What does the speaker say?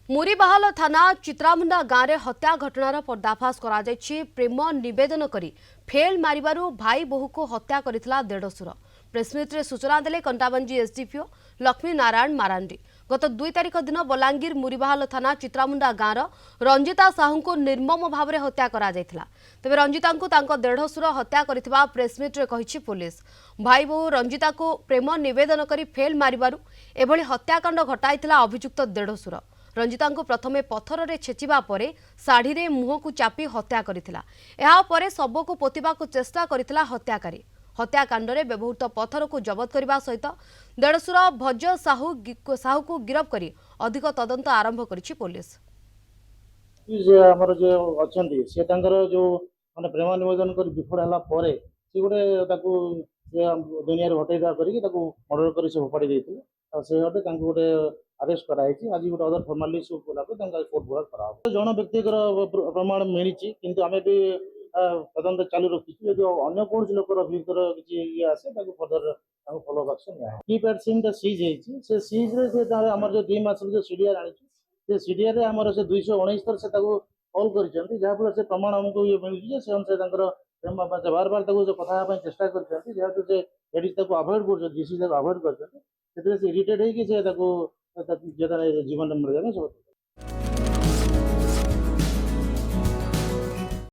मुरीबाहाल थाना चित्रामुंडा गाँव में हत्या घटनार पर्दाफाश करा प्रेम नवेदन करी फेल मारिबारु भाई बोहू को हत्या करथिला देढसुर। प्रेसमिट रे सूचना देले कंटाबांजी एसडीपीओ लक्ष्मी नारायण मारांडी। गत 2 तारिख दिन बलांगीर मुरीबाहाल थाना चित्रामुंडा गाँव रंजिता साहू को निर्मम भाव में हत्या करा जायथिला। तेबे रंजिता को तांको देढसुर हत्या करथिबा प्रेसमिट रे कहिछि पुलिस। भाई बोहू रंजिता को प्रेम नवेदन करी फेल मारिबारु एभली हत्याकांड घटाइथिला अभियुक्त देढसुर। रंजिता को प्रथमे पत्थर रे छेचिबा परे साड़ी रे मुह को चापी हत्या करथिला। एहा परे शव को पोतिबा को चेष्टा करथिला हत्याकारी। हत्याकांड रे व्यवहृत पत्थर को जबत करने सहित देढसुर भज साहू को गिरफ्त करी अधिक तदंत आरंभ करिछि पुलिस। हमर जो अछंती से तांकर जो माने प्रेम निवेदन कर विफल हला परे से गोटे ताकू दुनिया रे हटेदा करी ताकू मर्डर करी से फोपाड़ी देथिले आ से हटे तांको गोटे अरेस्ट कराई आज गोटे अदर फॉर्मालिटीज कोला पे तांका कोर्ट बोर्ड करा जन व्यक्तिगर प्रमाण मिली किंतु आमे भी तदंत चालू रखिछु जो अन्य कोन लोकर अभियुक्तर किछि ये आसे ताकू फर्दर ताकू फॉलो एक्शन या कीपैड सिम द सीज हेछि से सीज रे से हमर जो 2 मास जो सीडीआर आनिछु से सीडीआर आमर से 219 थर से कॉल कर जहाँफल से प्रमाण आमको ये मिलूँ से अनुसार बार बार कथा चेष्टा कर अवॉइड कर अवॉइड कर इरिटेट होगी जीवन मर जाए सब